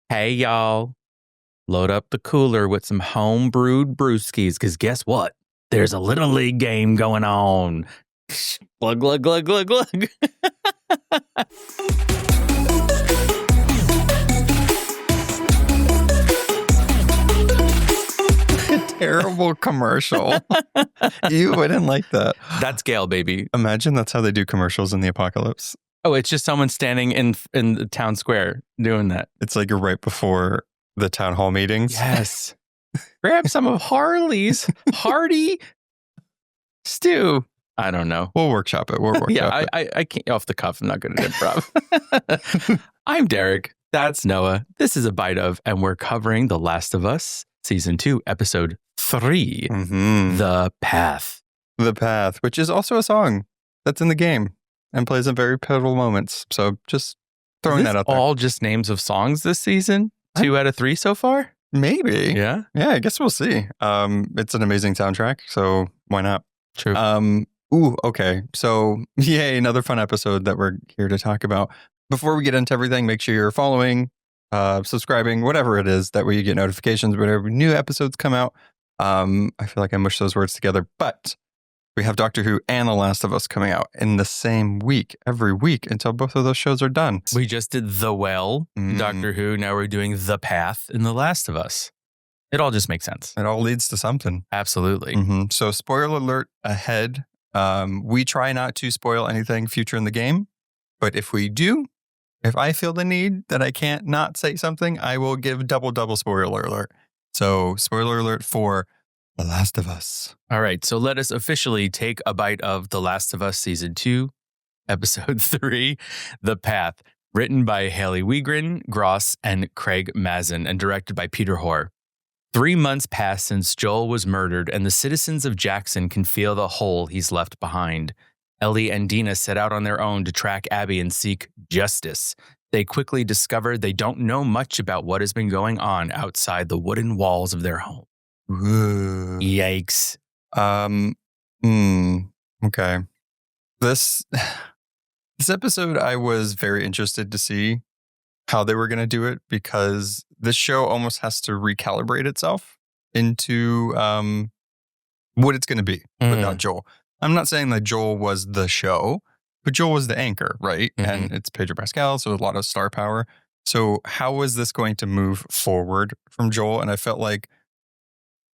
Hey, y'all. Load up the cooler with some home-brewed brewskis, because guess what? There's a Little League game going on. Glug, glug, glug, glug, glug. Terrible commercial. You wouldn't like that. That's Gail, baby. Imagine that's how they do commercials in the apocalypse. Oh, it's just someone standing in the town square doing that. It's like you're right before the town hall meetings. Yes. Grab some of Harley's hearty stew. I don't know. We'll workshop it. I can't off the cuff. I'm not good at improv. I'm Derek. That's Noah. This is a bite of, and we're covering The Last of Us, Season 2, Episode 3, The Path. The Path, which is also a song that's in the game and plays in very pivotal moments. So just throwing that out there. All just names of songs this season? 2 out of 3 so far? Maybe. Yeah? Yeah, I guess we'll see. It's an amazing soundtrack, so why not? True. Okay. So, yay, another fun episode that we're here to talk about. Before we get into everything, make sure you're following, subscribing, whatever it is. That way you get notifications whenever new episodes come out. I feel like I mushed those words together, but we have Doctor Who and The Last of Us coming out in the same week, every week, until both of those shows are done. We just did The Well, Doctor Who. Now we're doing The Path in The Last of Us. It all just makes sense. It all leads to something. Absolutely. So spoiler alert ahead. We try not to spoil anything future in the game, but if we do, if I feel the need that I can't not say something, I will give double spoiler alert. So spoiler alert for The Last of Us. All right, so let us officially take a bite of The Last of Us Season 2, Episode 3, The Path, written by Halley Wegryn, Gross, and Craig Mazin, and directed by Peter Hoar. 3 months passed since Joel was murdered, and the citizens of Jackson can feel the hole he's left behind. Ellie and Dina set out on their own to track Abby and seek justice. They quickly discover they don't know much about what has been going on outside the wooden walls of their home. Ooh. Yikes. Okay. This episode, I was very interested to see how they were going to do it, because this show almost has to recalibrate itself into what it's going to be without Joel. I'm not saying that Joel was the show, but Joel was the anchor, right? And it's Pedro Pascal, so a lot of star power. So how was this going to move forward from Joel? And I felt like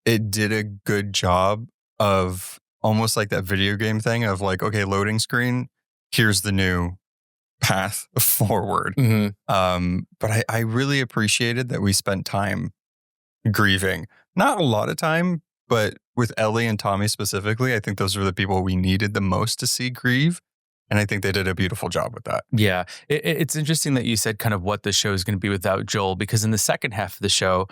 it did a good job of almost like that video game thing of like, okay, loading screen, here's the new path forward. But I really appreciated that we spent time grieving. Not a lot of time, but with Ellie and Tommy specifically, I think those were the people we needed the most to see grieve. And I think they did a beautiful job with that. Yeah. It's interesting that you said kind of what the show is going to be without Joel, because in the second half of the show,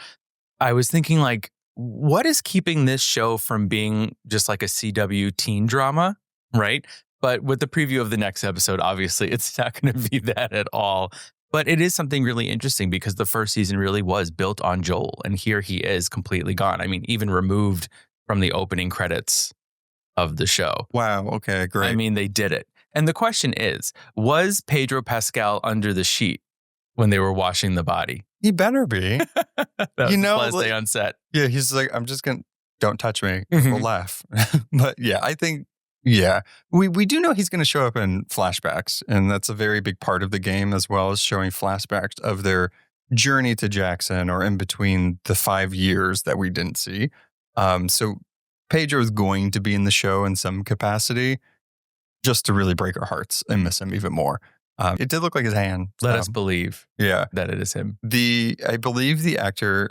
I was thinking like, what is keeping this show from being just like a CW teen drama, right? But with the preview of the next episode, obviously, it's not going to be that at all. But it is something really interesting, because the first season really was built on Joel. And here he is completely gone. I mean, even removed from the opening credits of the show. Wow. Okay, great. I mean, they did it. And the question is, was Pedro Pascal under the sheet when they were washing the body? He better be. That was his last day on set. Yeah, he's like, I'm just going to, don't touch me. We'll laugh. But yeah, I think, yeah, we do know he's going to show up in flashbacks. And that's a very big part of the game, as well as showing flashbacks of their journey to Jackson, or in between the 5 years that we didn't see. So Pedro is going to be in the show in some capacity, just to really break our hearts and miss him even more. It did look like his hand. Let us believe that it is him. I believe the actor,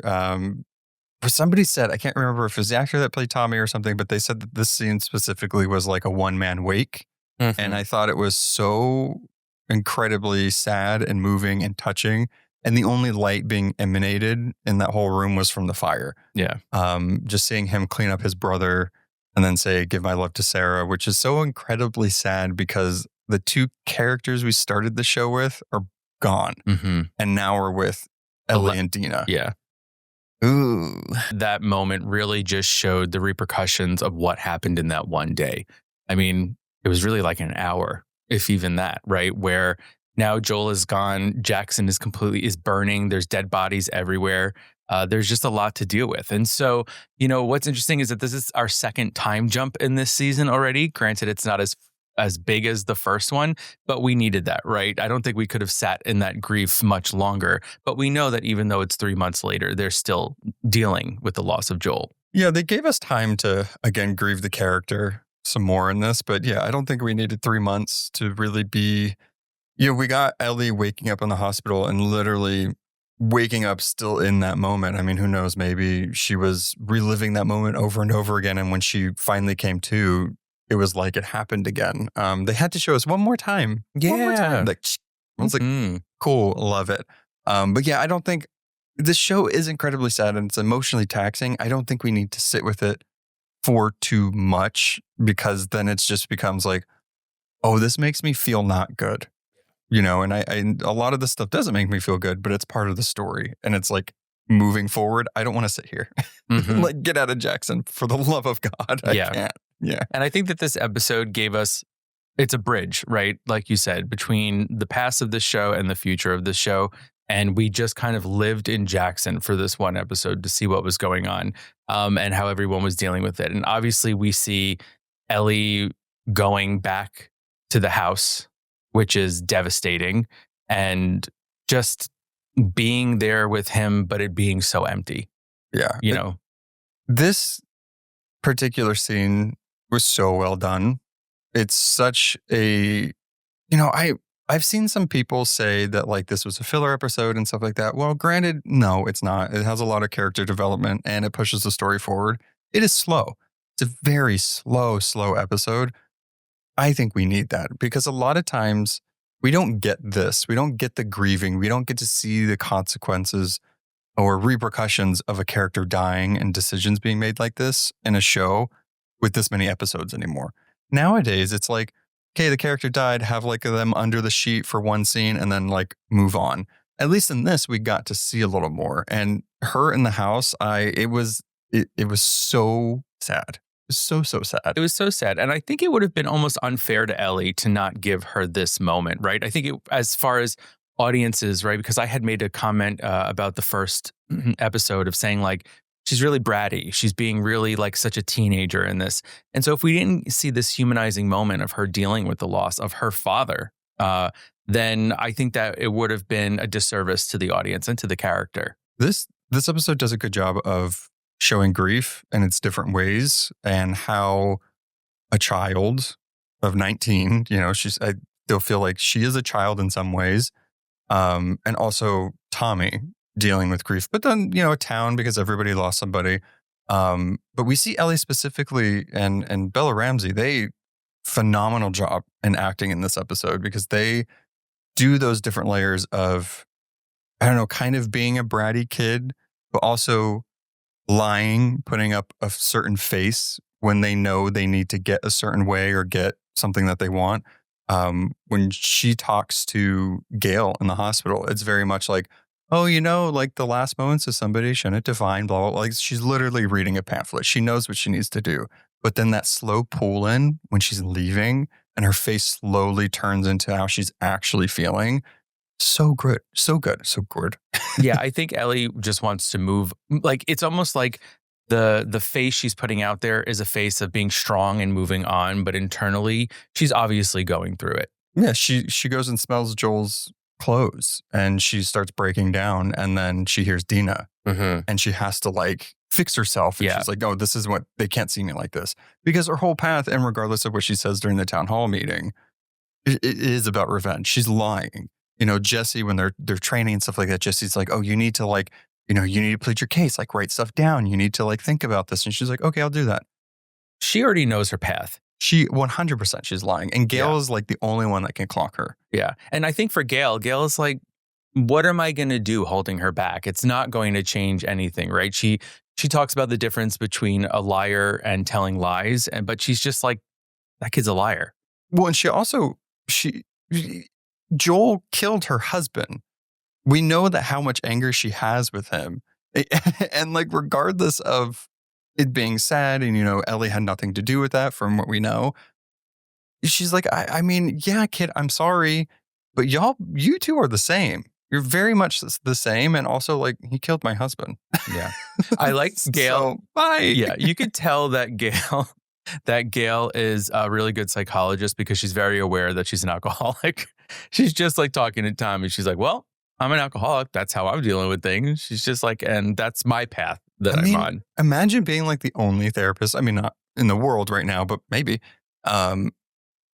somebody said, I can't remember if it was the actor that played Tommy or something, but they said that this scene specifically was like a one-man wake. And I thought it was so incredibly sad and moving and touching. And the only light being emanated in that whole room was from the fire. Yeah. Just seeing him clean up his brother and then say, give my love to Sarah, which is so incredibly sad, because the two characters we started the show with are gone. And now we're with Ellie and Dina. Yeah. Ooh. That moment really just showed the repercussions of what happened in that one day. I mean, it was really like an hour, if even that, right? Where Now Joel is gone. Jackson is burning. There's dead bodies everywhere. There's just a lot to deal with. And so, what's interesting is that this is our second time jump in this season already. Granted, it's not as big as the first one, but we needed that, right? I don't think we could have sat in that grief much longer. But we know that even though it's 3 months later, they're still dealing with the loss of Joel. Yeah, they gave us time to, again, grieve the character some more in this. But yeah, I don't think we needed 3 months to really be... we got Ellie waking up in the hospital and literally waking up still in that moment. I mean, who knows? Maybe she was reliving that moment over and over again. And when she finally came to, it was like it happened again. They had to show us one more time. Yeah. One more time. I was like, cool, love it. But yeah, I don't think this show is incredibly sad and it's emotionally taxing. I don't think we need to sit with it for too much, because then it just becomes like, oh, this makes me feel not good. And I a lot of this stuff doesn't make me feel good, but it's part of the story. And it's like, moving forward, I don't want to sit here. Like, get out of Jackson, for the love of God. I can't. Yeah. And I think that this episode gave us, it's a bridge, right? Like you said, between the past of this show and the future of this show. And we just kind of lived in Jackson for this one episode to see what was going on, and how everyone was dealing with it. And obviously we see Ellie going back to the house, which is devastating, and just being there with him, but it being so empty. Yeah. This particular scene was so well done. It's such a, I've seen some people say that like this was a filler episode and stuff like that. Well, granted, no, it's not. It has a lot of character development and it pushes the story forward. It is slow. It's a very slow episode. I think we need that, because a lot of times we don't get this. We don't get the grieving. We don't get to see the consequences or repercussions of a character dying and decisions being made like this in a show with this many episodes anymore. Nowadays, it's like, okay, the character died, have like them under the sheet for one scene and then like move on. At least in this, we got to see a little more. And her in the house, it was so sad. It was so sad. It was so sad. And I think it would have been almost unfair to Ellie to not give her this moment, right? I think as far as audiences, right? Because I had made a comment about the first episode of saying like, she's really bratty. She's being really like such a teenager in this. And so if we didn't see this humanizing moment of her dealing with the loss of her father, then I think that it would have been a disservice to the audience and to the character. This episode does a good job of showing grief in its different ways, and how a child of 19, I still feel like she is a child in some ways. And also Tommy dealing with grief, but then, a town, because everybody lost somebody. But we see Ellie specifically and Bella Ramsey, they phenomenal job in acting in this episode, because they do those different layers of, I don't know, kind of being a bratty kid, but also lying, putting up a certain face when they know they need to get a certain way or get something that they want. When she talks to Gail in the hospital, it's very much like, oh, like the last moments of somebody shouldn't define, blah, blah, blah. Like, she's literally reading a pamphlet. She knows what she needs to do. But then that slow pull in when she's leaving and her face slowly turns into how she's actually feeling. So good. So good. So good. Yeah, I think Ellie just wants to move. Like, it's almost like the face she's putting out there is a face of being strong and moving on, but internally she's obviously going through it. Yeah, she goes and smells Joel's clothes and she starts breaking down, and then she hears Dina and she has to like fix herself. And she's like, oh, this is what, they can't see me like this, because her whole path, and regardless of what she says during the town hall meeting, it is about revenge. She's lying. Jesse, when they're training and stuff like that, Jesse's like, oh, you need to like, you need to plead your case, like write stuff down. You need to like think about this. And she's like, okay, I'll do that. She already knows her path. She 100% she's lying. And Gail is like the only one that can clock her. Yeah. And I think for Gail is like, what am I going to do holding her back? It's not going to change anything, right? She talks about the difference between a liar and telling lies. But she's just like, that kid's a liar. Well, and Joel killed her husband. We know that how much anger she has with him. And like, regardless of it being sad, and, Ellie had nothing to do with that from what we know. She's like, I mean, yeah, kid, I'm sorry. but you two are the same. You're very much the same. And also, like, he killed my husband. Yeah. I like Gail. So, bye. Yeah. You could tell that Gail is a really good psychologist because she's very aware that she's an alcoholic. She's just like talking to Tommy. She's like, well, I'm an alcoholic. That's how I'm dealing with things. She's just like, and that's my path that I'm on. Imagine being like the only therapist. I mean, not in the world right now, but maybe in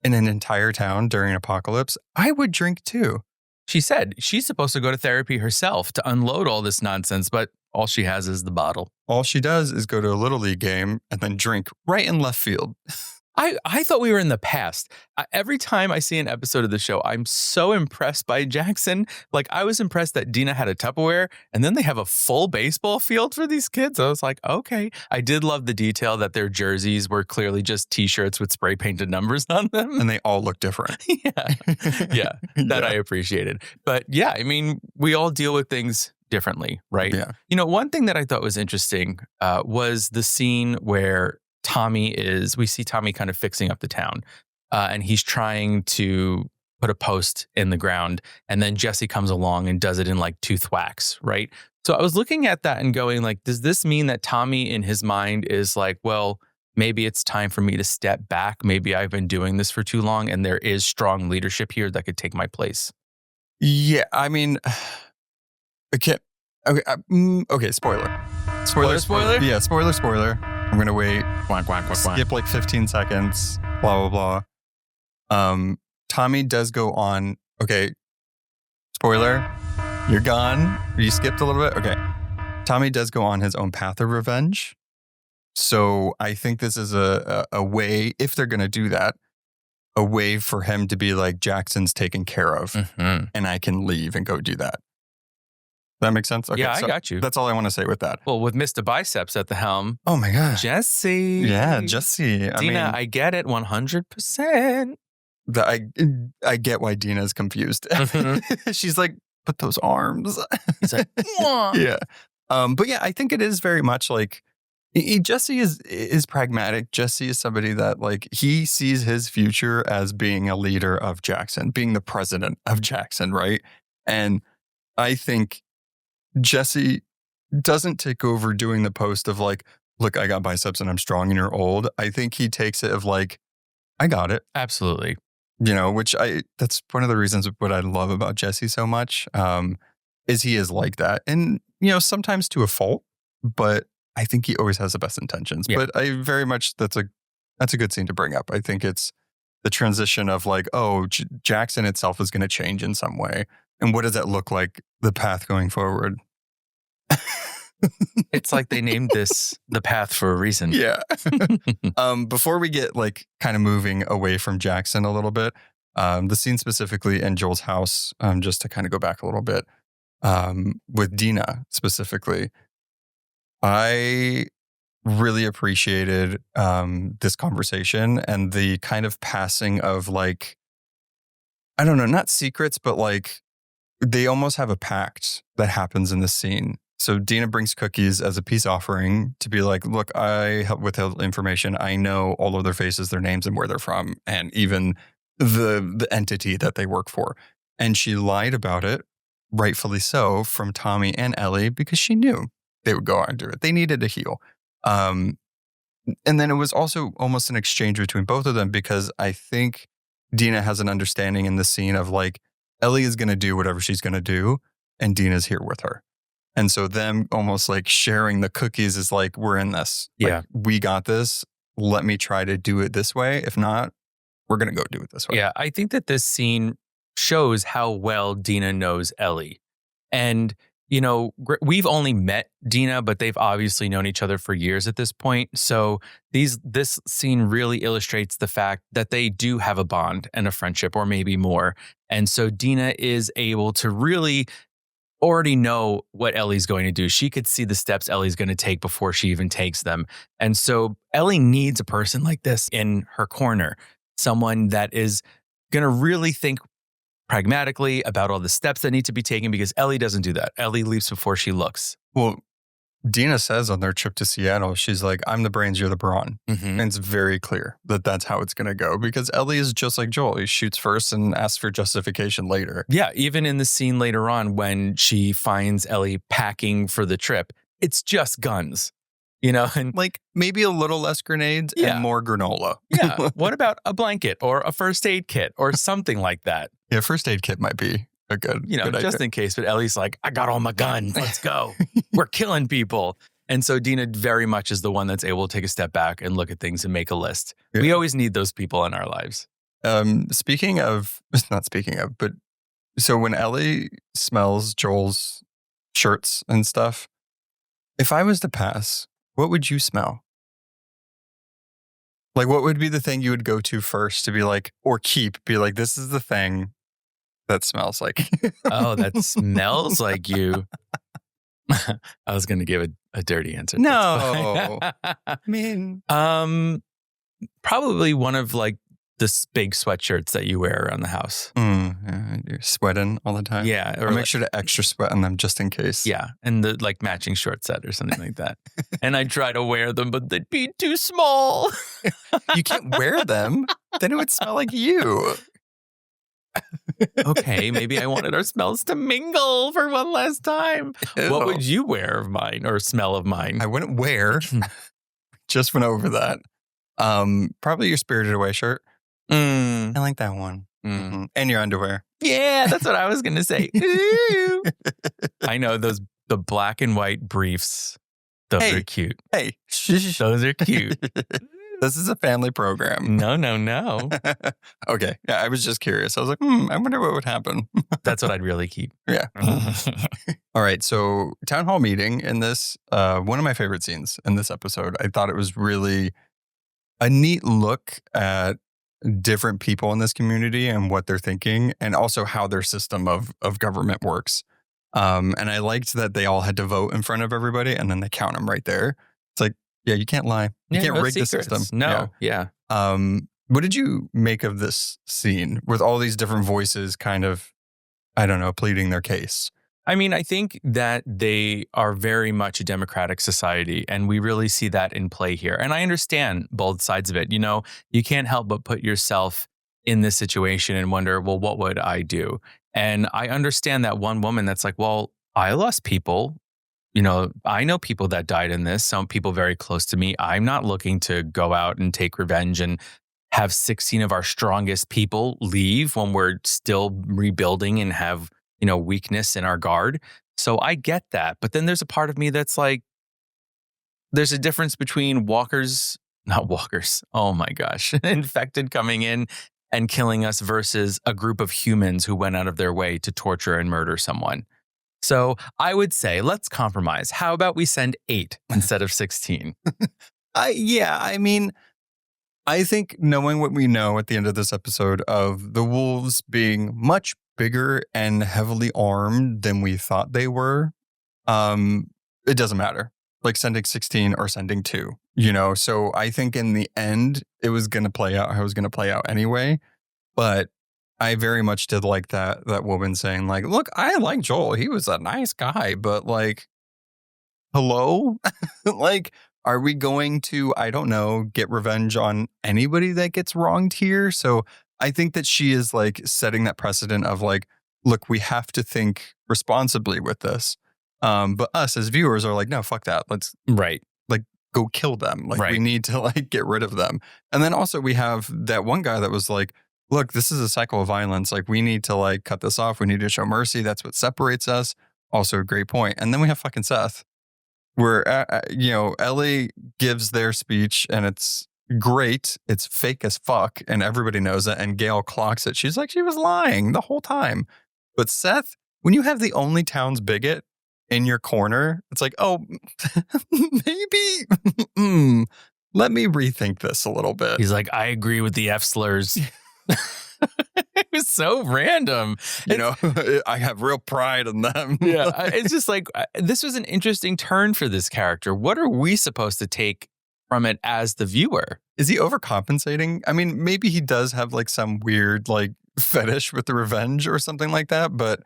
an entire town during an apocalypse. I would drink too. She said she's supposed to go to therapy herself to unload all this nonsense, but all she has is the bottle. All she does is go to a Little League game and then drink right in left field. I thought we were in the past. Every time I see an episode of the show, I'm so impressed by Jackson. Like, I was impressed that Dina had a Tupperware and then they have a full baseball field for these kids. I was like, okay. I did love the detail that their jerseys were clearly just t-shirts with spray painted numbers on them. And they all look different. Yeah. That I appreciated. But yeah, I mean, we all deal with things differently, right? Yeah. You know, one thing that I thought was interesting was the scene where we see Tommy kind of fixing up the town and he's trying to put a post in the ground. And then Jesse comes along and does it in like 2 thwacks, right? So I was looking at that and going like, does this mean that Tommy in his mind is like, well, maybe it's time for me to step back. Maybe I've been doing this for too long and there is strong leadership here that could take my place. Yeah. I mean, okay. Okay. Spoiler. Yeah. Spoiler. I'm going to wait. Skip like 15 seconds. Blah, blah, blah. Tommy does go on. Okay. Spoiler. You're gone. You skipped a little bit. Okay. Tommy does go on his own path of revenge. So I think this is a way, if they're going to do that, a way for him to be like, Jackson's taken care of and I can leave and go do that. That makes sense? Okay, yeah, I got you. That's all I want to say with that. Well, with Mr. Biceps at the helm. Oh my God. Jesse. Yeah, Jesse. Dina, I get it 100%. I get why Dina's confused. She's like, but those arms. He's like, yeah. But yeah, I think it is very much like, Jesse is pragmatic. Jesse is somebody that like, he sees his future as being a leader of Jackson, being the president of Jackson, right? And I think Jesse doesn't take over doing the post of like, look, I got biceps and I'm strong and you're old. I think he takes it of like, I got it. Absolutely. You know, that's one of the reasons what I love about Jesse so much, is he is like that. And, you know, sometimes to a fault, but I think he always has the best intentions. Yeah. But I very much, that's a good scene to bring up. I think it's the transition of like, oh, Jackson itself is going to change in some way. And what does that look like, the path going forward? It's like they named this The Path for a reason. Yeah. Before we get like kind of moving away from Jackson a little bit, the scene specifically in Joel's house, just to kind of go back a little bit, with Dina specifically, I really appreciated this conversation and the kind of passing of like, I don't know, not secrets, but like they almost have a pact that happens in this scene. So Dina brings cookies as a peace offering to be like, look, I help withheld information. I know all of their faces, their names, and where they're from, and even the entity that they work for. And she lied about it, rightfully so, from Tommy and Ellie, because she knew they would go out and do it. They needed to heal. And then it was also almost an exchange between both of them, because I think Dina has an understanding in the scene of like, Ellie is going to do whatever she's going to do, and Dina's here with her. And so them almost like sharing the cookies is like, we're in this. Yeah. Like, we got this. Let me try to do it this way. If not, we're going to go do it this way. Yeah, I think that this scene shows how well Dina knows Ellie. And, you know, we've only met Dina, but they've obviously known each other for years at this point. So this scene really illustrates the fact that they do have a bond and a friendship, or maybe more. And so Dina is able to really already know what Ellie's going to do. She could see the steps Ellie's going to take before she even takes them. And so Ellie needs a person like this in her corner, someone that is going to really think pragmatically about all the steps that need to be taken, because Ellie doesn't do that. Ellie leaps before she looks. Well, Dina says on their trip to Seattle, she's like, I'm the brains, you're the brawn. Mm-hmm. And it's very clear that that's how it's going to go because Ellie is just like Joel. He shoots first and asks for justification later. Yeah, even in the scene later on when she finds Ellie packing for the trip, it's just guns, and Like maybe a little less grenades Yeah. and more granola. yeah, what about a blanket or a first aid kit or something like that? Yeah, first aid kit might be a good, good just idea. in case. But Ellie's like, I got all my guns. Let's go. We're killing people. And so Dina very much is the one that's able to take a step back and look at things and make a list. Yeah. We always need those people in our lives. Not speaking of, but so when Ellie smells Joel's shirts and stuff, if I was to pass, what would you smell? Like, what would be the thing you would go to first to be like, or be like, this is the thing that smells like. Oh, that smells like you. I was going to give a dirty answer. No. I mean, probably one of like the big sweatshirts that you wear around the house. You're sweating all the time. Yeah. Or make sure to extra sweat on them just in case. Yeah. And the like matching short set or something like that. And I try to wear them, but they'd be too small. You can't wear them. Then it would smell like you. Okay, maybe I wanted our smells to mingle for one last time. Ew. What would you wear of mine or smell of mine? I wouldn't wear. Just went over that. Probably your Spirited Away shirt. I like that one. Mm-hmm. And your underwear. Yeah, that's what I was going to say. Ooh. I know the black and white briefs. Those are cute. Hey, those are cute. This is a family program. No. Okay. Yeah, I was just curious. I was like, I wonder what would happen. That's what I'd really keep. Yeah. All right. So town hall meeting in this, one of my favorite scenes in this episode. I thought it was really a neat look at different people in this community and what they're thinking and also how their system of government works. And I liked that they all had to vote in front of everybody and then they count them right there. It's like, yeah, you can't lie. You can't rig the system. No, yeah. What did you make of this scene with all these different voices kind of, I don't know, pleading their case? I mean, I think that they are very much a democratic society, and we really see that in play here. And I understand both sides of it. You can't help but put yourself in this situation and wonder, well, what would I do? And I understand that one woman that's like, well, I lost people. I know people that died in this, some people very close to me. I'm not looking to go out and take revenge and have 16 of our strongest people leave when we're still rebuilding and have, weakness in our guard. So I get that. But then there's a part of me that's like, there's a difference between not walkers. Oh my gosh. Infected coming in and killing us versus a group of humans who went out of their way to torture and murder someone. So I would say, let's compromise. How about we send 8 instead of 16? I mean, I think knowing what we know at the end of this episode of the wolves being much bigger and heavily armed than we thought they were, it doesn't matter. Like sending 16 or sending 2, So I think in the end, it was going to play out how it was going to play out anyway. But I very much did like that woman saying like, look, I like Joel. He was a nice guy, but like, hello? Like, are we going to, I don't know, get revenge on anybody that gets wronged here? So I think that she is like setting that precedent of like, look, we have to think responsibly with this. But us as viewers are like, no, fuck that. Let's go kill them. Like we need to like get rid of them. And then also we have that one guy that was like, look, this is a cycle of violence. Like we need to like cut this off. We need to show mercy. That's what separates us. Also a great point. And then we have fucking Seth where, Ellie gives their speech and it's great. It's fake as fuck. And everybody knows it. And Gail clocks it. She's like, she was lying the whole time. But Seth, when you have the only town's bigot in your corner, it's like, oh, maybe let me rethink this a little bit. He's like, I agree with the F slurs. It was so random. I have real pride in them. Yeah. It's just like, this was an interesting turn for this character. What are we supposed to take from it as the viewer? Is he overcompensating? I mean, maybe he does have like some weird like fetish with the revenge or something like that, but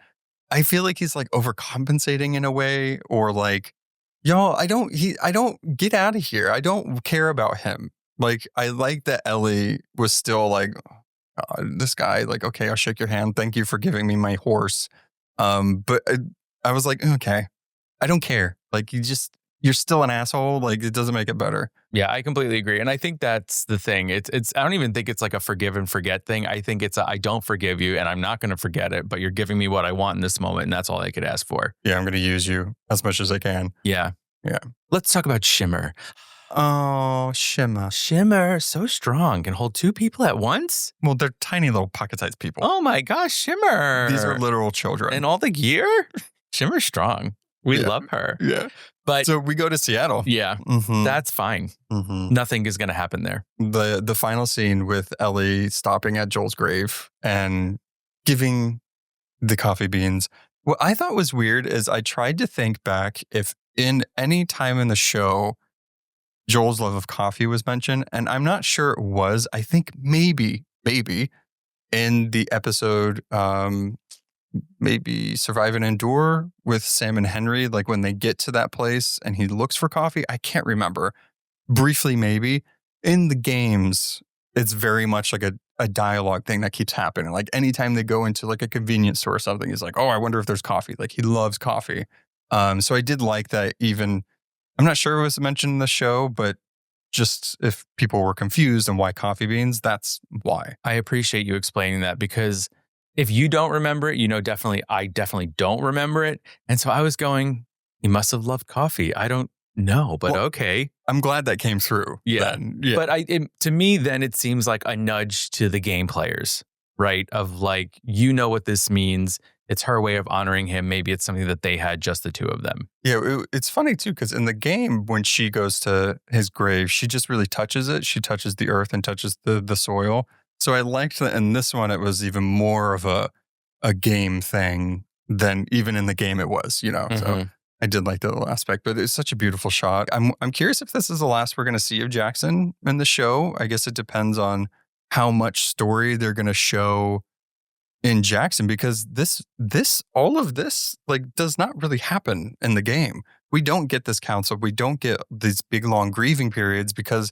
I feel like he's like overcompensating in a way, or like, Y'all, I don't get out of here. I don't care about him. Like, I like that Ellie was still like, this guy, like, okay, I'll shake your hand. Thank you for giving me my horse. But I was like, okay, I don't care. Like, you're still an asshole. Like, it doesn't make it better. Yeah, I completely agree. And I think that's the thing. It's I don't even think it's like a forgive and forget thing. I think it's I don't forgive you and I'm not going to forget it, but you're giving me what I want in this moment. And that's all I could ask for. Yeah, I'm going to use you as much as I can. Yeah. Yeah. Let's talk about Shimmer. Oh, Shimmer. Shimmer, so strong. Can hold two people at once? Well, they're tiny little pocket-sized people. Oh my gosh, Shimmer. These are literal children. And all the gear? Shimmer's strong. We love her. Yeah. But so we go to Seattle. Yeah, that's fine. Nothing is going to happen there. The final scene with Ellie stopping at Joel's grave and giving the coffee beans. What I thought was weird is I tried to think back if in any time in the show Joel's love of coffee was mentioned, and I'm not sure it was. I think maybe in the episode maybe Survive and Endure with Sam and Henry, like when they get to that place and he looks for coffee. I can't remember. Briefly, maybe. In the games, it's very much like a dialogue thing that keeps happening. Like anytime they go into like a convenience store or something, he's like, oh, I wonder if there's coffee. Like he loves coffee. So I did like that. Even I'm not sure it was mentioned in the show, but just if people were confused on why coffee beans, that's why. I appreciate you explaining that because if you don't remember it, I definitely don't remember it. And so I was going, he must have loved coffee. I don't know, but okay. I'm glad that came through. Yeah. Yeah. But to me, then it seems like a nudge to the game players, right? Of like, what this means. It's her way of honoring him. Maybe it's something that they had just the two of them. Yeah, it's funny too, because in the game, when she goes to his grave, she just really touches it. She touches the earth and touches the soil. So I liked that in this one, it was even more of a game thing than even in the game it was, So I did like that little aspect, but it's such a beautiful shot. I'm curious if this is the last we're going to see of Jackson in the show. I guess it depends on how much story they're going to show in Jackson, because all of this like does not really happen in the game. We don't get this council. We don't get these big long grieving periods because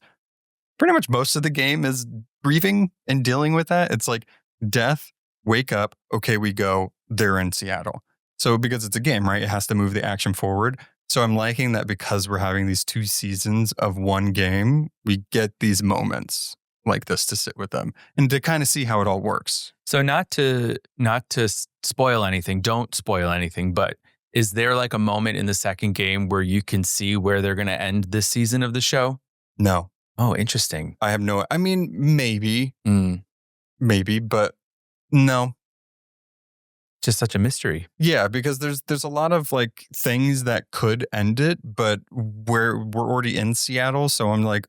pretty much most of the game is grieving and dealing with that. It's like death, wake up, okay, we go, they're in Seattle. So because it's a game, right? It has to move the action forward. So I'm liking that because we're having these 2 seasons of one game, we get these moments like this to sit with them and to kind of see how it all works. So not to spoil anything, don't spoil anything, but is there like a moment in the second game where you can see where they're going to end this season of the show? No. Oh, interesting. I mean, maybe, but no. Just such a mystery. Yeah, because there's a lot of like things that could end it, but we're already in Seattle. So I'm like,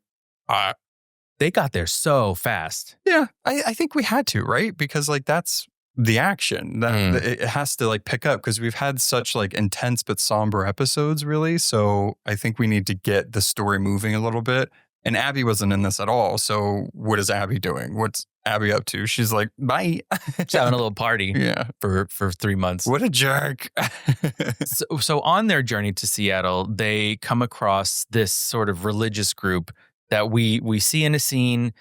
they got there so fast. Yeah, I think we had to, right? Because like that's the action that it has to like pick up because we've had such like intense but somber episodes, really. So I think we need to get the story moving a little bit. And Abby wasn't in this at all. So what is Abby doing? What's Abby up to? She's like, bye. She's having a little party. Yeah, for 3 months. What a jerk. So on their journey to Seattle, they come across this sort of religious group that we see in a scene.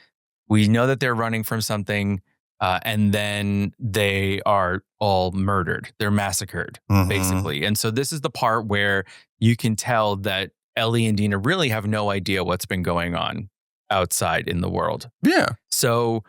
We know that they're running from something, and then they are all murdered. They're massacred, basically. And so this is the part where you can tell that Ellie and Dina really have no idea what's been going on outside in the world. Yeah. So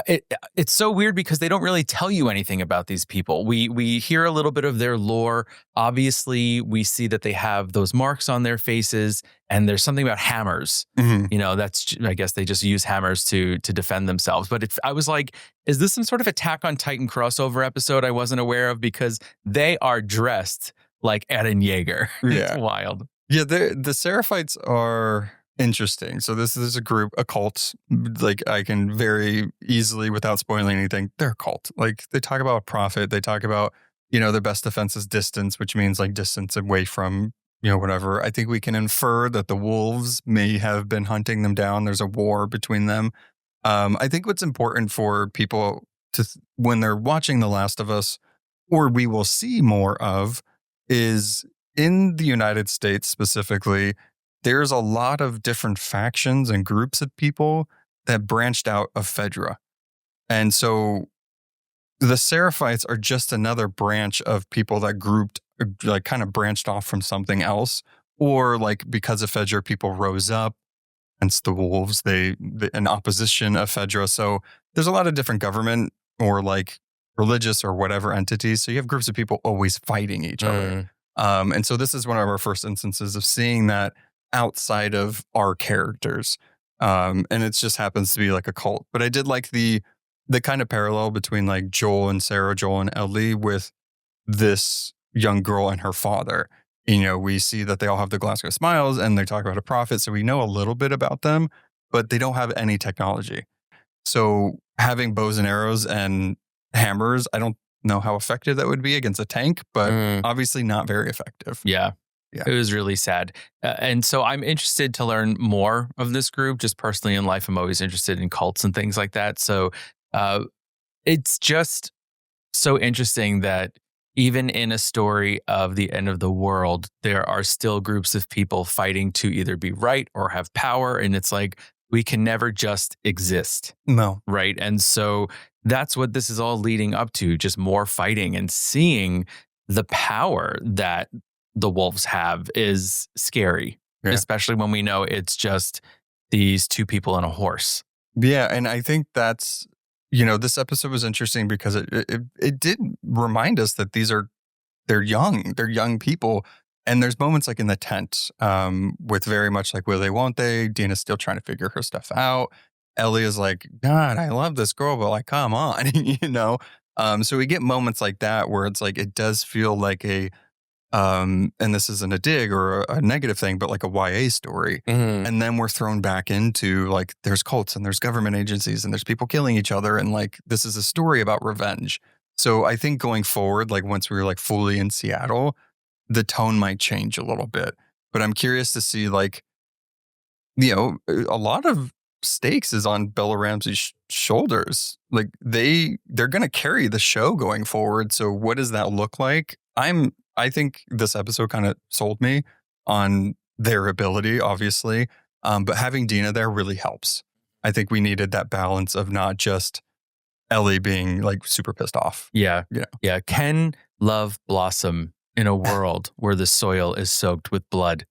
it's so weird because they don't really tell you anything about these people. We hear a little bit of their lore. Obviously, we see that they have those marks on their faces, and there's something about hammers. That's, I guess they just use hammers to defend themselves. But I was like, is this some sort of Attack on Titan crossover episode I wasn't aware of? Because they are dressed like Eren Yeager. Yeah. It's wild. Yeah, the Seraphites are interesting. So this is a cult. Like I can very easily, without spoiling anything, they're a cult. Like they talk about profit. They talk about, their best defense is distance, which means like distance away from, whatever. I think we can infer that the wolves may have been hunting them down. There's a war between them. I think what's important for people when they're watching The Last of Us, or we will see more of, is in the United States specifically, there's a lot of different factions and groups of people that branched out of Fedra. And so the Seraphites are just another branch of people that grouped, like kind of branched off from something else. Or like because of Fedra, people rose up against the wolves, they in opposition of Fedra. So there's a lot of different government or like religious or whatever entities. So you have groups of people always fighting each other. And so this is one of our first instances of seeing that outside of our characters. And it just happens to be like a cult. But I did like the kind of parallel between like Joel and Sarah, Joel and Ellie with this young girl and her father. You know, we see that they all have the Glasgow smiles and they talk about a prophet. So we know a little bit about them, but they don't have any technology. So having bows and arrows and hammers, I don't know how effective that would be against a tank, but obviously not very effective. Yeah. It was really sad. And so I'm interested to learn more of this group. Just personally in life, I'm always interested in cults and things like that. So it's just so interesting that even in a story of the end of the world, there are still groups of people fighting to either be right or have power. And it's like, we can never just exist. No. Right. And so that's what this is all leading up to, just more fighting and seeing the power that the wolves have is scary, especially when we know it's just these two people and a horse. Yeah. And I think that's, you know, this episode was interesting because it did remind us that they're young people. And there's moments like in the tent with very much like, will they, won't they? Dina's still trying to figure her stuff out. Ellie is like, God, I love this girl, but like, come on, you know? So we get moments like that where it's like, it does feel like a, and this isn't a dig or a negative thing, but like a YA story. And then we're thrown back into like, there's cults and there's government agencies and there's people killing each other. And like, this is a story about revenge. So I think going forward, like once we were like fully in Seattle, the tone might change a little bit. But I'm curious to see like, you know, a lot of stakes is on Bella Ramsey's shoulders. Like they're going to carry the show going forward. So what does that look like? I think this episode kind of sold me on their ability, obviously. But having Dina there really helps. I think we needed that balance of not just Ellie being like super pissed off. Yeah. Can love blossom in a world where the soil is soaked with blood?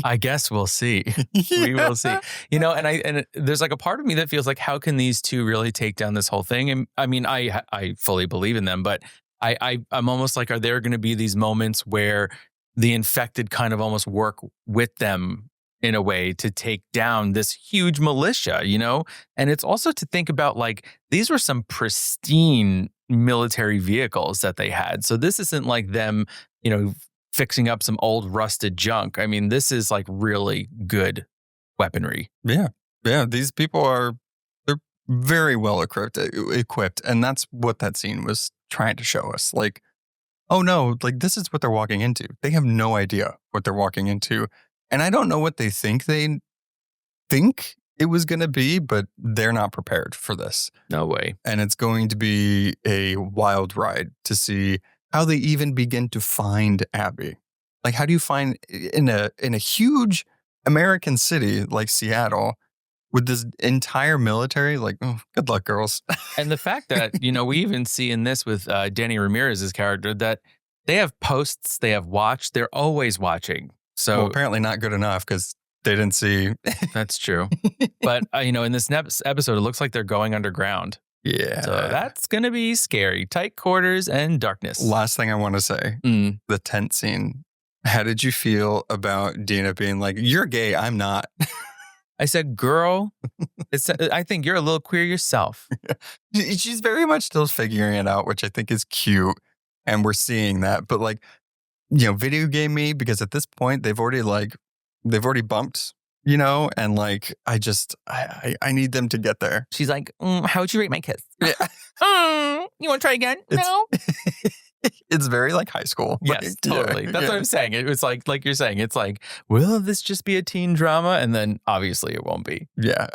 I guess we'll see. We will see. You know, and there's like a part of me that feels like, how can these two really take down this whole thing? And I mean, I fully believe in them, but I'm almost like, are there going to be these moments where the infected kind of almost work with them in a way to take down this huge militia, you know? And it's also to think about like, these were some pristine military vehicles that they had. So this isn't like them, you know, fixing up some old rusted junk. I mean, this is like really good weaponry. Yeah. These people they're very well equipped. And that's what that scene was trying to show us. Like, oh no, like this is what they're walking into. They have no idea what they're walking into. And I don't know what they think it was going to be, but they're not prepared for this. No way. And it's going to be a wild ride to see how they even begin to find Abby. Like, how do you find in a huge American city like Seattle with this entire military? Like, oh, good luck, girls. And the fact that, you know, we even see in this with Danny Ramirez's character that they have posts, they have watch, they're always watching. So well, apparently not good enough because they didn't see. That's true. But, you know, in this episode, it looks like they're going underground. Yeah. So that's going to be scary. Tight quarters and darkness. Last thing I want to say, the tent scene. How did you feel about Dina being like, you're gay, I'm not? I said, girl, I think you're a little queer yourself. She's very much still figuring it out, which I think is cute. And we're seeing that. But like, you know, video game me, because at this point they've already bumped, you know, and like I need them to get there. She's like, how would you rate my kiss? Yeah. You want to try again? No. It's very like high school. Yes, like, totally. That's what I'm saying. It was like you're saying, it's like, will this just be a teen drama? And then obviously it won't be. Yeah.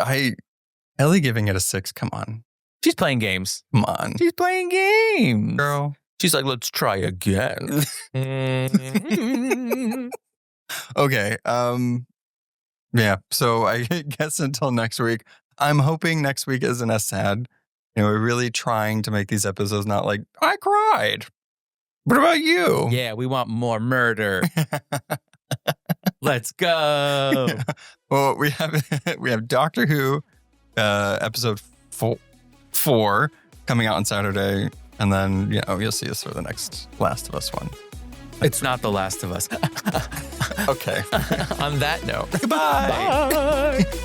Ellie giving it a 6. Come on. She's playing games. Come on. She's playing games. Girl. She's like, let's try again. Okay. Yeah. So I guess until next week, I'm hoping next week isn't as sad. We're really trying to make these episodes not like, I cried. What about you? Yeah, we want more murder. Let's go. Yeah. Well, we have Doctor Who, episode 4 coming out on Saturday. And then, you'll see us for the next Last of Us one. It's not The Last of Us. Okay. On that note, Goodbye. Bye.